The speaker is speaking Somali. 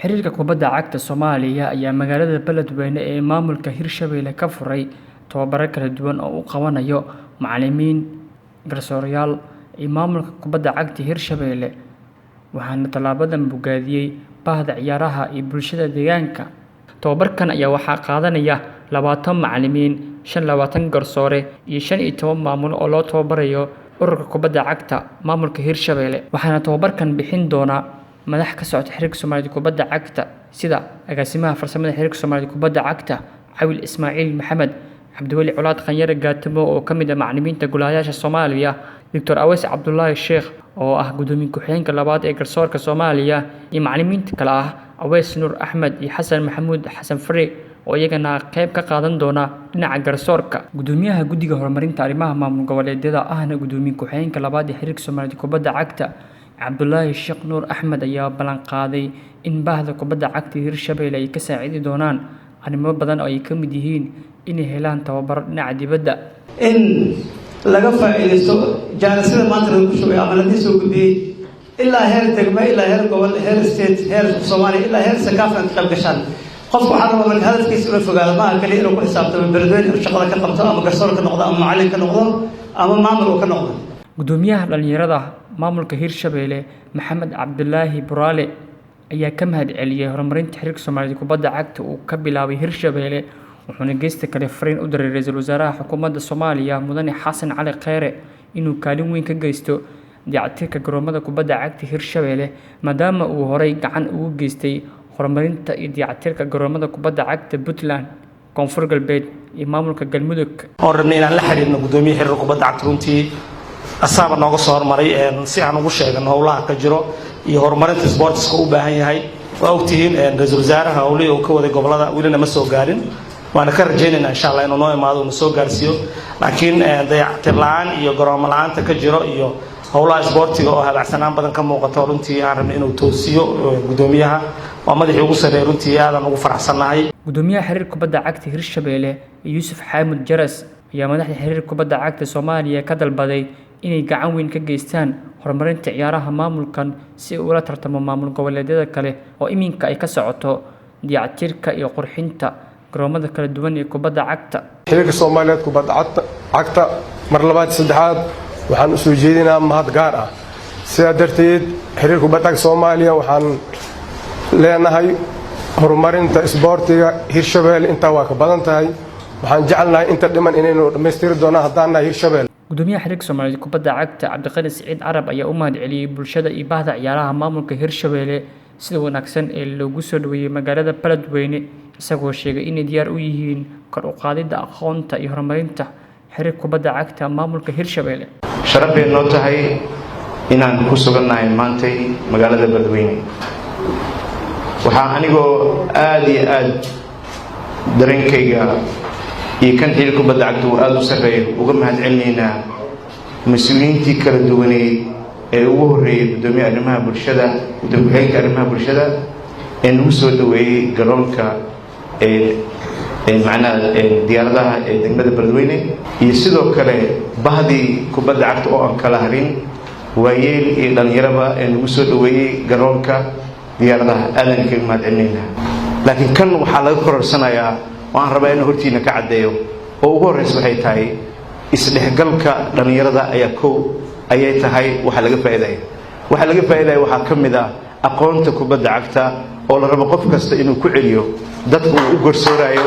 xiriirka kubadda cagta Soomaaliya ayaa magaalada Beledweyne ee maamulka Hirshabelle ka furay tababaro kala duwan oo uu qabanayo macallimiin, garsoorayaal iyo maamulka kubadda cagta Hirshabelle waxaana talaabadan bogaadiyay bahda ciyaaraha iyo bulshada deegaanka. Tababarkan ayaa waxaa qaadanaya 20 macallimiin, 25 garsoore iyo 15 maamul oo loo tababarayo ururka kubadda cagta maamulka Hirshabelle. Waxaana tababarkan bixin doona madax ka socota xiriirka Soomaaliyeed kubadda cagta sida agaasimaha farsamada xiriirka Soomaaliyeed kubadda cagta Cawil Ismaaciil Maxamed, Cabdiweli Colaad Khanyare Gaatamo oo kamid ah macallimiinta golayaasha Soomaaliya, Dr. Aweys Cabdullaahi Sheekh oo ah gudoomiye ku-xigeenka labaad ee garsoorka Soomaaliya, iyo macallimiinta kale ah Aweys Nuur Axmed iyo Xasan Maxamuud Xasan Fare oo iyagana qayb ka qaadan doona dhinaca garsoorka. Gudoomiyaha guddiga horumarinta arrimaha maamul goboleedyada ahna gudoomiye ku-xigeenka labaad ee xiriirka Soomaaliyeed kubadda cagta Cabdullaahi Sheekh Nuur Axmed ayaa ballan qaaday in bahda kubadda cagta Hirshabelle ay ka saacidi doonaan arrimo badan oo ay ka mid yihiin inay helaan tababaro dhinaca dibadda, in laga faa'iideysto jaanisada maanta lagu shubay ama laga soo gudbiyay ilaa heer degmo, ilaa heer gobol, heer state, heer Soomaaliya, ilaa heer sakaafan ka qayb gashaan. qofku waxaa rabaa marka hadalkiisa inuu fogaado maaha kaliya inuu ku xisaabtamo Beledweyne inuu shaqada ka qabto ama garsoor ka noqdo ama macallin ka noqdo ama maamul uu ka noqdo. Gudoomiyaha dhalinyarada maamulka Hirshabelle Maxamed Cabdulaahi Buraale ayaa ka mahadceliyay horumarinta xiriirka Soomaaliyeed kubadda cagta uu ka bilaabay Hirshabelle, wuxuuna geesta kale fariin u diray ra'iisul wasaaraha xukuumadda Soomaaliya Mudane Xasan Cali Khayre inuu kaalin weyn ka geysto dayactirka garoomada kubadda cagta Hirshabelle maadaama uu horay gacan ugu geystay horumarinta iyo dayactirka garoomada kubadda cagta Puntland, Koonfur Galbeed iyo maamulka Galmudug. oo rabnay inaan la xiriirno gudoomiyaha xiriirka kubadda cagta runtii asaaba nooga soo hormaray si aan ugu sheegano howlaha ka jiro iyo horumarinta sportska u baahan yahay. waa ogtihiin ra'iisul wasaaraha howlihii uu ka waday gobolada welina ma soo gaarin, waana ka rajaynaynaa insha Allah inuu noo imaado oo soo gaarsiiyo. laakiin dayactir la'aan iyo garoomo la'aanta ka jiro iyo howlaha sportiga oo habacsanaan badan ka muuqato runtii aan rabnay inuu toosiyo gudoomiyaha. waa madaxii ugu sareeyay runtii aadan ugu faraxsanahay. Gudoomiyaha xiriirka kubadda cagta Hirshabelle Yuusuf Xaamud Jaras ayaa madaxda xiriirka kubadda cagta Soomaaliya ka dalbaday inay gacan weyn ka geystaan horumarinta ciyaaraha maamulkan si uu la tartamo maamul goboleedyada kale oo iminka ay ka socoto dayactirka iyo qurxinta garoomada kala duwan ee kubadda cagta. xiriirka Soomaaliyeed kubadda cagta mar labaad saddexaad waxaan u soo jeedinaa mahad gaar ah. sidaa darteed xiriirka kubadda cagta Soomaaliya waxaan leenahay horumarinta isboortiga Hirshabelle inta waa ka badan tahay. waxaan jecelnahay inta dhiman inaynu dhameystiri doonaan haddaan nahay Hirshabelle. Gudoomiyaha xiriirka Soomaaliyeed kubadda cagta Cabdiqani Saciid Carab ayaa u mahadceliyay bulshada iyo bahda ciyaaraha maamulka Hirshabelle sida wanaagsan ee loogu soo dhaweeyay magaalada Beledweyne, isagoo sheegay inay diyaar u yihiin kor u qaadida aqoonta iyo horumarinta xiriirka kubadda cagta maamulka Hirshabelle. sharaf bay noo tahay inaan ku sugannahay maantay magaalada Beledweyne. waxaa anigoo aad iyo aad dareenkayga iyo kan xiriirka kubadda cagta uu aad u sarreeyo uga mahadcelinaynaa mas-uuliyiintii kala duwaneed ee ugu horreeyay gudoomiyaha arrimaha bulshada, gudoomiye ku-xigeenka arrimaha bulshada ee nagu soo dhaweeyey garoonka macnaha diyaaradaha ee degmada Beledweyne, iyo sidoo kale bahdii kubadda cagta oo aan kala harin waayeel iyo dhalinyaraba ee nagu soo dhaweeyey garoonka diyaaradaha. aadan kaga mahadcelinaynaa. laakiin kan waxaa laga kororsanayaa oo aan rabaa in hortiina ka caddeeyo oo ugu horreysa waxay tahay isdhexgalka dhalinyarada ayay tahay waxa laga faa'iidayo. waxa laga faa'iidayo waxaa ka mid ah aqoonta kubadda cagta oo la rabo qof kasta inuu ku celiyo dadku uu u garsoorayo